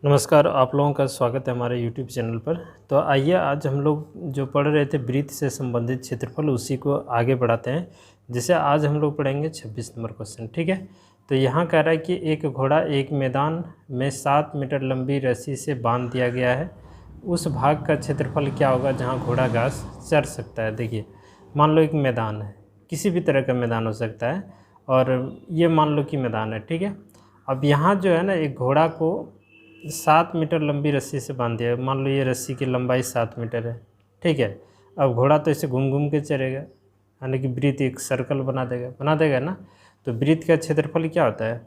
नमस्कार, आप लोगों का स्वागत है हमारे यूट्यूब चैनल पर। तो आइए आज हम लोग जो पढ़ रहे थे वृत्त से संबंधित क्षेत्रफल उसी को आगे बढ़ाते हैं। जैसे आज हम लोग पढ़ेंगे 26 नंबर क्वेश्चन, ठीक है। तो यहाँ कह रहा है कि एक घोड़ा एक मैदान में 7 मीटर लंबी रस्सी से बांध दिया गया है। उस भाग का क्षेत्रफल क्या होगा जहाँ घोड़ा घास चर सकता है। देखिए, मान लो एक मैदान है, किसी भी तरह का मैदान हो सकता है, और ये मान लो कि मैदान है, ठीक है। अब यहाँ जो है ना, एक घोड़ा को 7 मीटर लंबी रस्सी से बांध दिया। मान लो ये रस्सी की लंबाई 7 मीटर है, ठीक है। अब घोड़ा तो इसे घूम घूम के चलेगा, यानी कि वृत्त एक सर्कल बना देगा ना। तो वृत्त का क्षेत्रफल क्या होता है,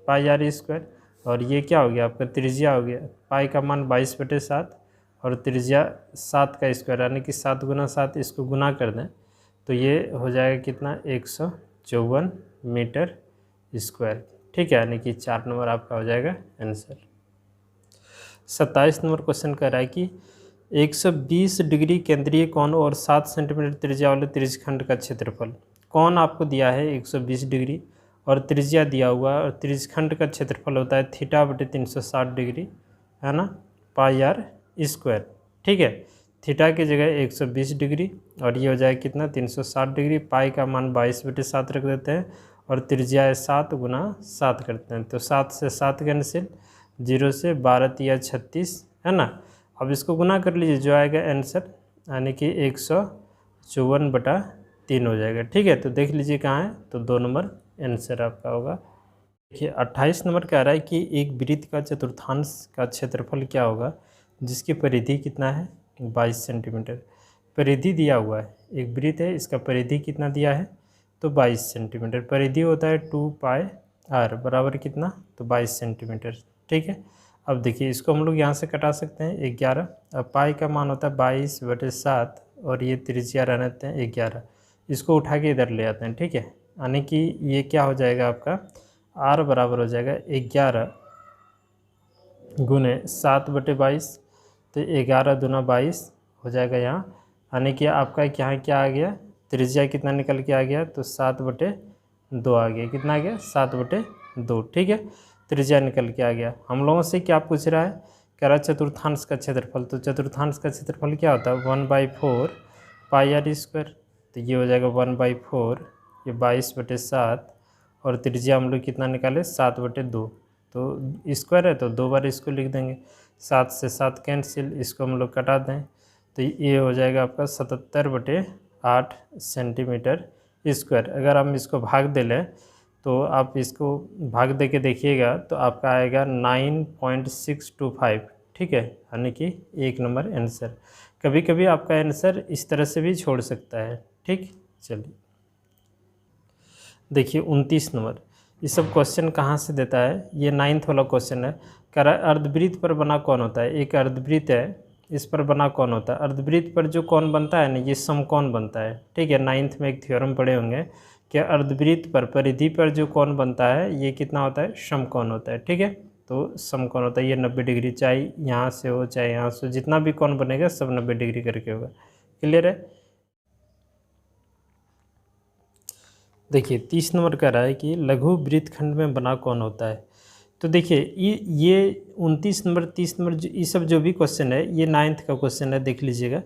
पाई आर स्क्वायर। और ये क्या हो गया आपका, त्रिज्या हो गया। पाई का मान 22/7 और त्रिज्या 7 का स्क्वायर, यानी कि 7 गुना 7, इसको गुना कर दें तो ये हो जाएगा कितना, 154 मीटर स्क्वायर, ठीक है। यानी कि 4 नंबर आपका हो जाएगा आंसर। 27 नंबर क्वेश्चन कह रहा है कि 120 डिग्री केंद्रीय कोण और 7 सेंटीमीटर त्रिज्या वाले त्रिज्यखंड का क्षेत्रफल। कोण आपको दिया है 120 डिग्री और त्रिज्या दिया हुआ है, और त्रिज्यखंड का क्षेत्रफल होता है θ/360 डिग्री, है ना, पाई आर स्क्वायर, ठीक है। थीटा की जगह 120 डिग्री और ये हो जाएगा कितना, 360 डिग्री। पाई का मान 22/7 रख देते हैं और त्रिज्या है 7 गुना 7 करते हैं, तो 7 से 7 कैंसिल, 0 से 12 या 36, है ना। अब इसको गुना कर लीजिए, जो आएगा आंसर, यानी कि 154/3 हो जाएगा, ठीक है। तो देख लीजिए कहाँ है, तो 2 नंबर आंसर आपका होगा। देखिए 28 नंबर कह रहा है कि एक वृत्त का चतुर्थांश का क्षेत्रफल क्या होगा जिसकी परिधि कितना है, 22 सेंटीमीटर। परिधि दिया हुआ है, एक वृत्त है, इसका परिधि कितना दिया है, तो 22 सेंटीमीटर। परिधि होता है 2πr बराबर कितना, तो 22 सेंटीमीटर, ठीक है। अब देखिए इसको हम लोग यहाँ से कटा सकते हैं 11। अब पाई का मान होता है 22/7 और ये त्रिज्या रहने देते हैं 11। इसको उठा के इधर ले आते हैं, ठीक है। यानी कि ये क्या हो जाएगा आपका, r बराबर हो जाएगा 11 गुने 7/22, तो 11 दूना 22 हो जाएगा यहाँ। यानी कि आपका यहाँ क्या आ गया, त्रिज्या कितना निकल के आ गया, तो 7/2 आ गया। कितना आ गया, 7/2, ठीक है। त्रिज्या निकल के आ गया। हम लोगों से क्या पूछ रहा है, कह रहा है चतुर्थांश का क्षेत्रफल। तो चतुर्थांश का क्षेत्रफल क्या होता है, 1/4 पाई आर स्क्वायर। तो ये हो जाएगा 1/4, ये 22/7 और त्रिज्या हम लोग कितना निकाले, 7/2। तो स्क्वायर है तो 2 बार इसको लिख देंगे, 7 से 7 कैंसिल, इसको हम लोग कटा दें तो ये हो जाएगा आपका 77/8 सेंटीमीटर स्क्वायर। अगर हम इसको भाग दे लें तो आप इसको भाग दे के देखिएगा तो आपका आएगा 9.625, ठीक है। यानी कि 1 नंबर आंसर। कभी कभी आपका आंसर इस तरह से भी छोड़ सकता है, ठीक। चलिए देखिए 29 नंबर, ये सब क्वेश्चन कहाँ से देता है, ये 9th वाला क्वेश्चन है। कह रहा है अर्धवृत्त पर बना कौन होता है। एक अर्धवृत्त है, इस पर बना कौन होता है। अर्धवृत्त पर जो कौन बनता है ना, ये समकोण बनता है, ठीक है। 9th में एक थ्योरम पढ़े होंगे कि अर्धवृत्त पर परिधि पर जो कोण बनता है ये कितना होता है, समकोण होता है, ठीक है। तो समकोण होता है ये 90 डिग्री, चाहे यहाँ से हो चाहे यहाँ से, जितना भी कोण बनेगा सब 90 डिग्री करके होगा। क्लियर है। देखिए 30 नंबर कह रहा है कि लघु वृत्तखंड में बना कौन होता है। तो देखिए ये 29 नंबर 30 नंबर ये सब जो भी क्वेश्चन है ये 9th का क्वेश्चन है, देख लीजिएगा,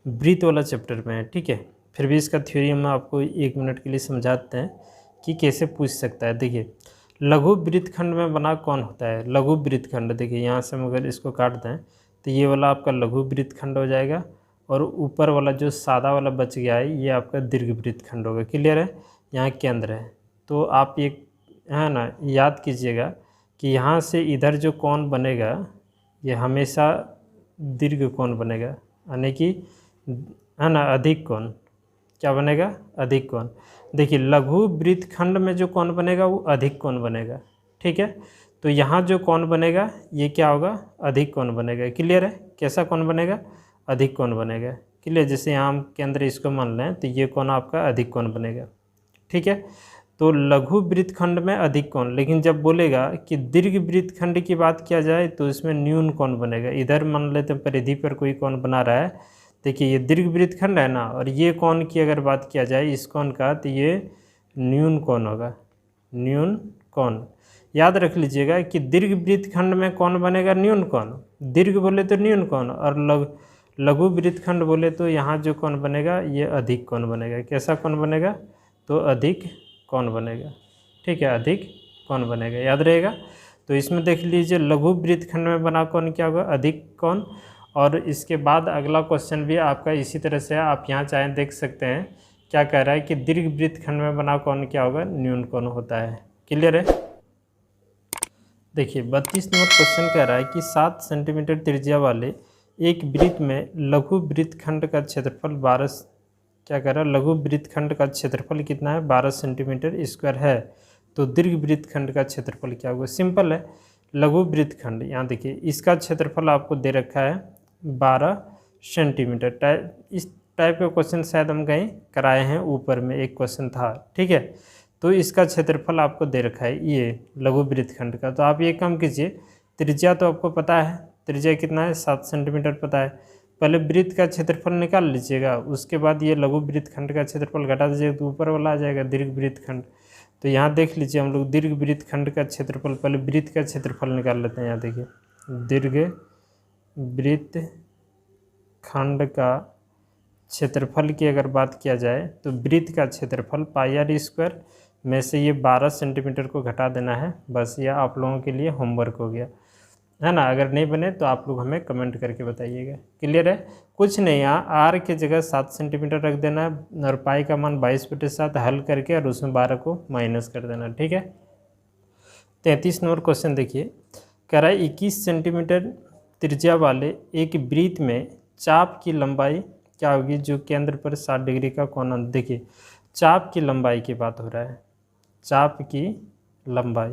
वृत्त वाला चैप्टर में है, ठीक है। फिर भी इसका थ्योरी हम आपको 1 मिनट के लिए समझाते हैं कि कैसे पूछ सकता है। देखिए लघु वृत्तखंड में बना कौन होता है। लघु वृत्तखंड, देखिए यहाँ से हम अगर इसको काट दें तो ये वाला आपका लघु वृत्तखंड हो जाएगा, और ऊपर वाला जो सादा वाला बच गया है ये आपका दीर्घ वृत्तखंड होगा। क्लियर है। यहाँ केंद्र है, तो आप ये है ना याद कीजिएगा कि यहाँ से इधर जो कोण बनेगा ये हमेशा दीर्घ कोण बनेगा, यानी कि है ना अधिक कोण। क्या बनेगा, अधिक कोण। देखिए लघु वृत्तखंड में जो कोण बनेगा वो अधिक कोण बनेगा, ठीक है। तो यहाँ जो कोण बनेगा ये क्या होगा, अधिक कोण बनेगा। क्लियर है। कैसा कोण बनेगा, अधिक कोण बनेगा। क्लियर। जैसे यहाँ हम केंद्र इसको मान लें तो ये कोण आपका अधिक कोण बनेगा, ठीक है। तो लघु वृत्तखंड में अधिक कोण, लेकिन जब बोलेगा कि दीर्घ वृत्तखंड की बात किया जाए तो इसमें न्यून कोण बनेगा। इधर मान लेते हैं परिधि पर कोई कोण बना रहा है, देखिए ये दीर्घ वृत्तखंड है ना, और ये कोण की अगर बात किया जाए इस कोण का तो ये न्यून कोण होगा, न्यून कोण। याद रख लीजिएगा कि दीर्घ वृत्तखंड में कौन बनेगा, न्यून कोण। दीर्घ बोले तो न्यून कोण, और लघु वृत्तखंड बोले तो यहाँ जो कोण बनेगा ये अधिक कोण बनेगा। कैसा कोण बनेगा, तो अधिक कोण बनेगा। ठीक है, अधिक कोण बनेगा, याद रहेगा। तो इसमें देख लीजिए लघु वृत्तखंड में बना कोण क्या होगा, अधिक कोण। और इसके बाद अगला क्वेश्चन भी आपका इसी तरह से, आप यहाँ चाहें देख सकते हैं क्या कह रहा है कि दीर्घ वृत्तखंड में बना कोण क्या होगा, न्यून कोण होता है। क्लियर है। देखिए 32 नंबर क्वेश्चन कह रहा है कि 7 सेंटीमीटर त्रिज्या वाले एक वृत्त में लघु वृत्तखंड का क्षेत्रफल 12, क्या कह रहा है, लघु वृत्तखंड का क्षेत्रफल कितना है, 12 सेंटीमीटर स्क्वायर है। तो दीर्घ वृत्तखंड का क्षेत्रफल क्या होगा। सिंपल है, लघु वृत्तखंड, यहाँ देखिए इसका क्षेत्रफल आपको दे रखा है 12 सेंटीमीटर। इस टाइप का क्वेश्चन शायद हम कहीं कराए हैं, ऊपर में एक क्वेश्चन था। ठीक है, तो इसका क्षेत्रफल आपको दे रखा है ये लघु वृत्तखंड का। तो आप ये काम कीजिए, त्रिज्या तो आपको पता है, त्रिज्या कितना है, 7 सेंटीमीटर पता है। पहले वृत्त का क्षेत्रफल निकाल लीजिएगा, उसके बाद ये लघु वृत्तखंड का क्षेत्रफल घटा दीजिएगा तो ऊपर वाला आ जाएगा दीर्घ वृत्तखंड। तो यहाँ देख लीजिए हम लोग दीर्घ वृत्तखंड का क्षेत्रफल, पहले वृत्त का क्षेत्रफल निकाल लेते हैं। यहाँ देखिए दीर्घ वृत्तखंड का क्षेत्रफल की अगर बात किया जाए तो वृत्त का क्षेत्रफल पाई आर स्क्वायर में से ये 12 सेंटीमीटर को घटा देना है। बस ये आप लोगों के लिए होमवर्क हो गया है ना। अगर नहीं बने तो आप लोग हमें कमेंट करके बताइएगा। क्लियर है, कुछ नहीं, यहाँ आर की जगह 7 सेंटीमीटर रख देना है और पाई का मान 22/7 हल करके और उसमें 12 को माइनस कर देना। ठीक है। 33 नंबर क्वेश्चन देखिए, कह रहा है 21 सेंटीमीटर त्रिज्या वाले एक वृत्त में चाप की लंबाई क्या होगी जो केंद्र पर 60 डिग्री का कोण। देखिए चाप की लंबाई की बात हो रहा है, चाप की लंबाई।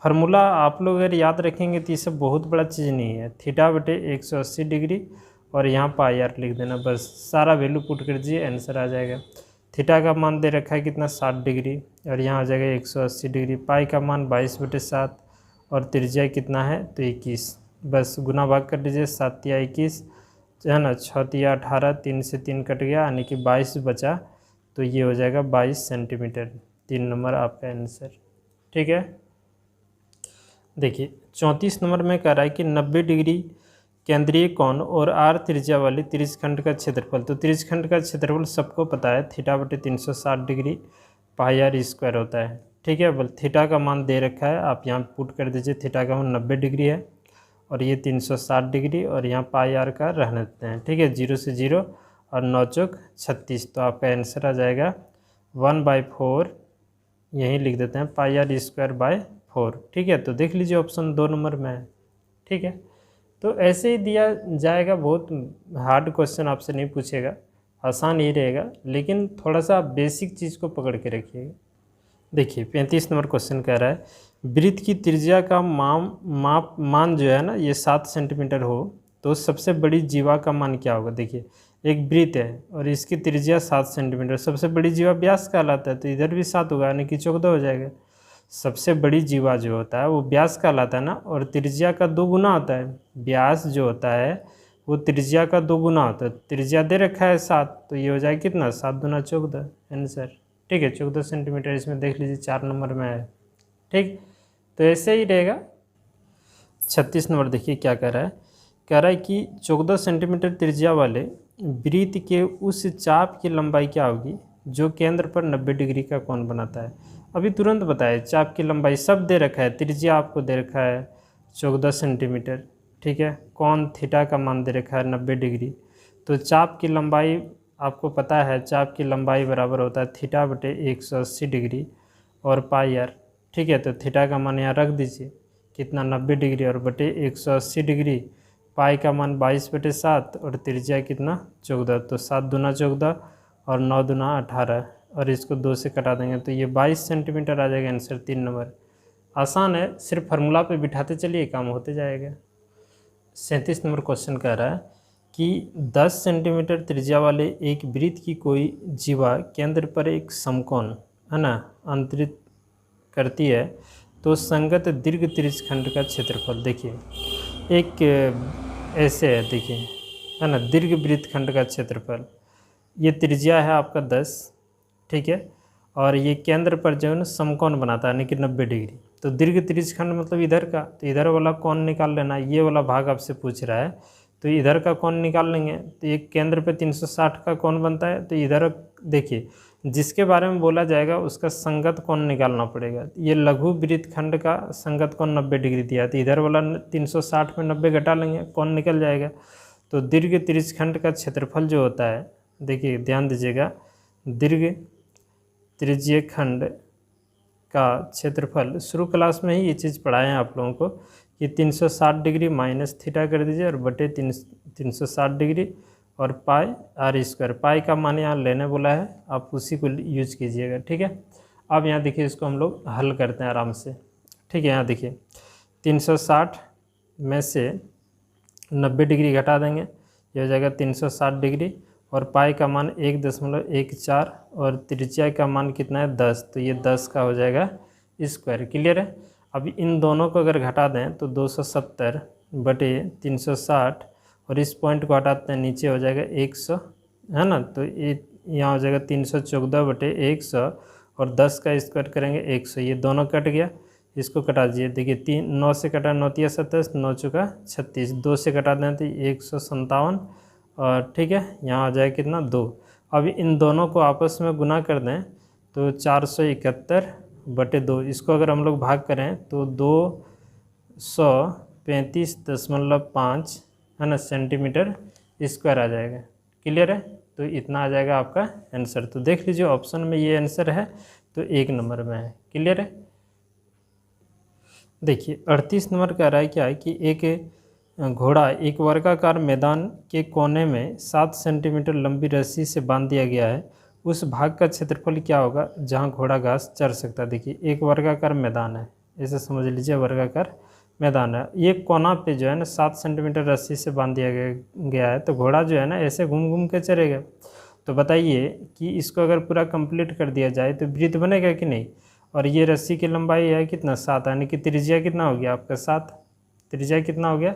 फार्मूला आप लोग अगर याद रखेंगे तो ये सब बहुत बड़ा चीज़ नहीं है। θ/180 डिग्री और यहाँ पाई आर लिख देना, बस सारा वैल्यू पुट कर दीजिए, आंसर आ जाएगा। थीटा का मान दे रखा है कितना, 60 डिग्री, और यहाँ आ जाएगा 180 डिग्री। पाई का मान 22/7 और त्रिज्या कितना है, तो 21। बस गुना भाग कर लीजिए, 7 या 21 है ना, 6 या 18, 3 से 3 कट गया, यानी कि 22 बचा। तो ये हो जाएगा 22 सेंटीमीटर। 3 नंबर आपका आंसर। ठीक है। देखिए 34 नंबर में कह रहा है कि 90 डिग्री केंद्रीय कोण और आर त्रिज्या वाली त्रिज्यखंड का क्षेत्रफल। तो त्रिज्यखंड का क्षेत्रफल सबको पता है, θ/360 डिग्री पाई आर स्क्वायर होता है। ठीक है, बल थीटा का मान दे रखा है, आप यहाँ पुट कर दीजिए। थीटा का मान 90 डिग्री है और ये 360 डिग्री, और यहाँ पाई आर का रहने देते हैं। ठीक है, 0 से 0 और 9 चौक 36। तो आपका आंसर आ जाएगा 1/4, यहीं लिख देते हैं, पाई आर स्क्वायर बाय 4। ठीक है, तो देख लीजिए ऑप्शन 2 नंबर में है। ठीक है, तो ऐसे ही दिया जाएगा, बहुत हार्ड क्वेश्चन आपसे नहीं पूछेगा, आसान ही रहेगा, लेकिन थोड़ा सा बेसिक चीज़ को पकड़ के रखिएगा। देखिए 35 नंबर क्वेश्चन कह रहा है वृत्त की त्रिज्या का मान जो है ना, ये 7 सेंटीमीटर हो तो सबसे बड़ी जीवा का मान क्या होगा। देखिए एक वृत्त है और इसकी त्रिज्या 7 सेंटीमीटर, सबसे बड़ी जीवा व्यास कहलाता है, तो इधर भी 7 होगा, यानी कि 14 हो जाएगा। सबसे बड़ी जीवा जो होता है वो व्यास कहलाता है ना, और त्रिज्या का 2 गुना होता है। व्यास जो होता है वो त्रिज्या का 2 गुना होता है। त्रिज्या दे रखा है 7, तो ये हो जाएगा कितना, 7 दूना 14 आंसर। ठीक है, 14 सेंटीमीटर इसमें देख लीजिए 4 नंबर में है। ठीक, तो ऐसे ही रहेगा। 36 नंबर देखिए क्या कह रहा है, कह रहा है कि 14 सेंटीमीटर त्रिज्या वाले वृत्त के उस चाप की लंबाई क्या होगी जो केंद्र पर 90 डिग्री का कोण बनाता है। अभी तुरंत बताए, चाप की लंबाई सब दे रखा है, त्रिज्या आपको दे रखा है 14 सेंटीमीटर। ठीक है, कोण थीटा का मान दे रखा है 90 डिग्री। तो चाप की लंबाई आपको पता है, चाप की लंबाई बराबर होता है θ/180 डिग्री और पाई आर। ठीक है, तो थीटा का मान यहाँ रख दीजिए कितना, 90 डिग्री और बटे 180 डिग्री। पाई का मान 22/7 और त्रिज्या कितना, 14। तो 7 दूना 14 और 9 दूना 18, और इसको 2 से कटा देंगे तो ये 22 सेंटीमीटर आ जाएगा आंसर। 3 नंबर आसान है, सिर्फ फार्मूला पे बिठाते चलिए काम होते जाएगा। 37 नंबर क्वेश्चन कह रहा है कि 10 सेंटीमीटर त्रिज्या वाले एक वृत्त की कोई जीवा केंद्र पर एक समकोण है ना अंतरित करती है, तो संगत दीर्घ त्रिज्यखंड का क्षेत्रफल। देखिए एक ऐसे है, देखिए है ना, दीर्घ वृत्तखंड का क्षेत्रफल, ये त्रिज्या है आपका 10। ठीक है, और ये केंद्र पर जो है ना समकोण बनाता है, यानी कि 90 डिग्री। तो दीर्घ त्रिज्यखंड मतलब इधर का, तो इधर वाला कोण निकाल लेना, ये वाला भाग आपसे पूछ रहा है, तो इधर का कोण निकाल लेंगे। तो एक केंद्र पे 360 का कोण बनता है, तो इधर देखिए जिसके बारे में बोला जाएगा उसका संगत कोण निकालना पड़ेगा। ये लघु वृत्तखंड का संगत कोण 90 डिग्री दिया, तो इधर वाला 360 में 90 घटा लेंगे, कोण निकल जाएगा। तो दीर्घ त्रिज्यखंड का क्षेत्रफल जो होता है, देखिए ध्यान दीजिएगा, दीर्घ त्रिज्यखंड का क्षेत्रफल, शुरू क्लास में ही ये चीज़ पढ़ाए हैं आप लोगों को कि 360 डिग्री माइनस थीटा कर दीजिए और बटे 360 डिग्री और पाई आर स्क्वायर। पाई का मान यहाँ लेने बोला है, आप उसी को यूज कीजिएगा, ठीक है। अब यहाँ देखिए इसको हम लोग हल करते हैं आराम से, ठीक है। यहाँ देखिए 360 में से 90 डिग्री घटा देंगे, ये हो जाएगा 360 डिग्री, और पाई का मान 1.14 और त्रिज्या का मान कितना है 10, तो ये 10 का हो जाएगा स्क्वायर। क्लियर है। अब इन दोनों को अगर घटा दें तो 270 बटे 360 और इस पॉइंट को हटाते हैं, नीचे हो जाएगा 100, है ना। तो ये यहाँ हो जाएगा 314 बटे 100 और 10 का स्क्वायर करेंगे 100, ये दोनों कट गया, इसको कटा दीजिए। देखिए 9 से कटा 9 तिया 27, 9 चौका 36, 2 से कटा दें तो 157, और ठीक है यहाँ आ जाए कितना 2। अब इन दोनों को आपस में गुना कर दें तो 471 बटे 2, इसको अगर हम लोग भाग करें तो 235.5 है ना सेंटीमीटर स्क्वायर आ जाएगा। क्लियर है। तो इतना आ जाएगा आपका आंसर। तो देख लीजिए ऑप्शन में ये आंसर है, तो 1 नंबर में है। क्लियर है। देखिए 38 नंबर कह रहा है क्या है कि एक घोड़ा एक वर्गाकार मैदान के कोने में 7 सेंटीमीटर लंबी रस्सी से बांध दिया गया है, उस भाग का क्षेत्रफल क्या होगा जहां घोड़ा घास चर सकता है। देखिए एक वर्गाकार मैदान है, ऐसे समझ लीजिए वर्गाकार मैदान है, ये कोना पे जो है ना 7 सेंटीमीटर रस्सी से बांध दिया गया है, तो घोड़ा जो है ना ऐसे घूम घूम के चरेगा। तो बताइए कि इसको अगर पूरा कंप्लीट कर दिया जाए तो वृत्त बनेगा कि नहीं। और ये रस्सी की लंबाई है कितना 7, यानी कि त्रिज्या कितना हो गया आपका 7, त्रिज्या कितना हो गया,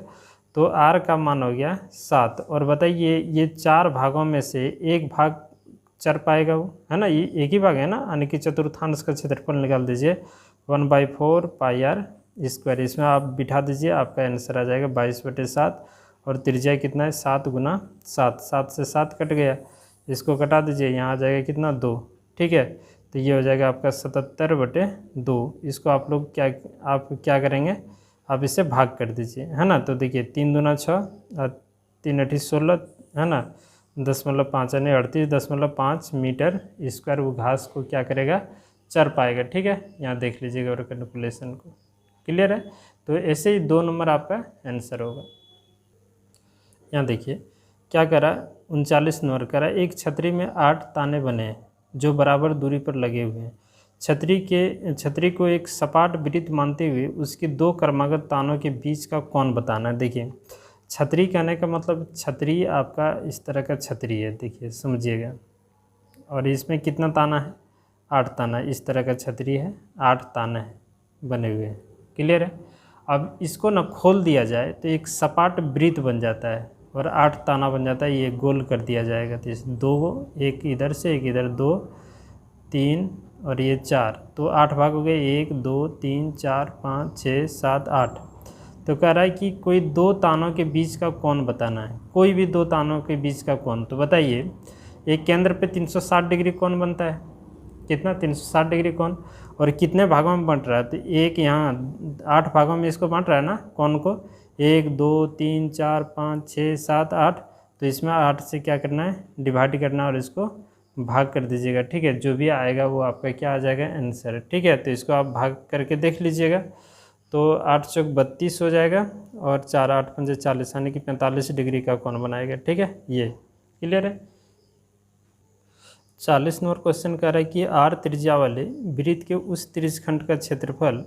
तो आर का मान हो गया 7। और बताइए ये 4 भागों में से एक भाग चर पाएगा वो, है ना, ये एक ही भाग है ना, यानी कि चतुर्थांश का क्षेत्रफल निकाल दीजिए 1/4 पाई आर स्क्वायर, इसमें आप बिठा दीजिए, आपका आंसर आ जाएगा 22/7। और त्रिज्या कितना है 7 गुना 7, 7 से 7 कट गया, इसको कटा दीजिए, यहाँ आ जाएगा कितना 2, ठीक है। तो ये हो जाएगा आपका 77/2। इसको आप लोग क्या करेंगे, आप इसे भाग कर दीजिए, है ना। तो देखिए 3 दूना 6 और 3 8 16, है ना, 10.5 यानी 38.5 मीटर स्क्वायर वो घास को क्या करेगा चर पाएगा, ठीक है। यहाँ देख लीजिएगा और कैलकुलेशन को। क्लियर है। तो ऐसे ही 2 नंबर आपका आंसर होगा। यहाँ देखिए क्या करा, 39 नंबर करा, एक छतरी में 8 ताने बने हैं जो बराबर दूरी पर लगे हुए हैं। छतरी को एक सपाट वृत्त मानते हुए उसकी 2 क्रमागत तानों के बीच का कोण बताना है। देखिए छतरी कहने का मतलब छतरी आपका इस तरह का छतरी है, देखिए समझिएगा, और इसमें कितना ताना है 8 ताना, इस तरह का छतरी है, 8 ताने हैं बने हुए हैं। क्लियर है। अब इसको ना खोल दिया जाए तो एक सपाट वृत्त बन जाता है और 8 ताना बन जाता है, ये गोल कर दिया जाएगा। तो इस 2, एक इधर से एक इधर, 2 3 और ये 4, तो 8 भाग हो गए, 1 2 3 4 5 6 7 8। तो कह रहा है कि कोई 2 तानों के बीच का कोण बताना है, कोई भी 2 तानों के बीच का कोण। तो बताइए एक केंद्र पे 360 डिग्री कोण बनता है, कितना 360 डिग्री कोण, और कितने भागों में बंट रहा है, तो एक यहाँ 8 भागों में इसको बांट रहा है ना कोण को, 1 2 3 4 5 6 7 8। तो इसमें 8 से क्या करना है डिवाइड करना है और इसको भाग कर दीजिएगा, ठीक है। जो भी आएगा वो आपका क्या आ जाएगा आंसर, ठीक है। तो इसको आप भाग करके देख लीजिएगा, तो 8 चौक 32 हो जाएगा और 4 8 5 40 यानी कि 45 डिग्री का कोण बनाएगा, ठीक है। ये क्लियर है। 40 नंबर क्वेश्चन कह रहा है कि आर त्रिज्या वाले वृत्त के उस त्रिज्यखंड का क्षेत्रफल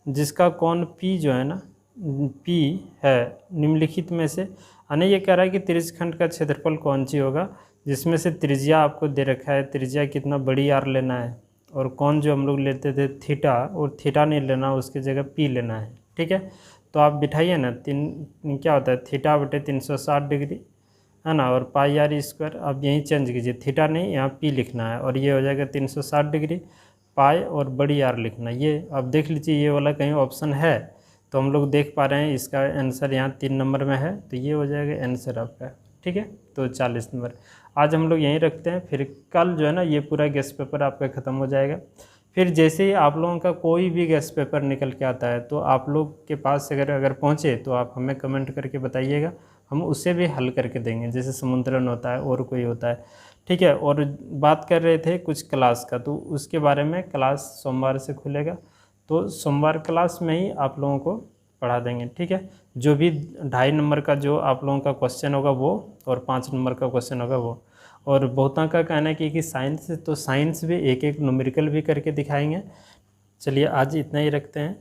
जिसका कोण पी जो है ना पी है निम्नलिखित में से, यानी ये कह रहा है कि त्रिज्यखंड का क्षेत्रफल कौन सी होगा जिसमें से त्रिज्या आपको दे रखा है, त्रिज्या कितना बड़ी आर लेना है, और कौन जो हम लोग लेते थे थीटा, और थीटा नहीं लेना, उसकी जगह पी लेना है, ठीक है। तो आप बिठाइए ना, क्या होता है थीटा बटे 360 डिग्री, है ना, और पाई आर स्क्वायर, आप यहीं चेंज कीजिए, थीटा नहीं यहाँ पी लिखना है, और ये हो जाएगा 360 डिग्री पाई और बड़ी आर लिखना। ये अब देख लीजिए ये वाला कहीं ऑप्शन है तो हम लोग देख पा रहे हैं इसका आंसर यहाँ 3 नंबर में है, तो ये हो जाएगा आंसर आपका। ठीक है, तो 40 नंबर। आज हम लोग यहीं रखते हैं, फिर कल जो है ना ये पूरा गेस्ट पेपर आपका ख़त्म हो जाएगा। फिर जैसे ही आप लोगों का कोई भी गेस्ट पेपर निकल के आता है तो आप लोग के पास अगर पहुँचे तो आप हमें कमेंट करके बताइएगा, हम उसे भी हल करके देंगे। जैसे समुद्रन होता है और कोई होता है, ठीक है। और बात कर रहे थे कुछ क्लास का, तो उसके बारे में क्लास सोमवार से खुलेगा, तो सोमवार क्लास में ही आप लोगों को पढ़ा देंगे। ठीक है, जो भी 2.5 नंबर का जो आप लोगों का क्वेश्चन होगा वो, और 5 नंबर का क्वेश्चन होगा वो। और बहुतों का कहना है कि साइंस, तो साइंस भी एक एक न्यूमेरिकल भी करके दिखाएंगे। चलिए आज इतना ही रखते हैं।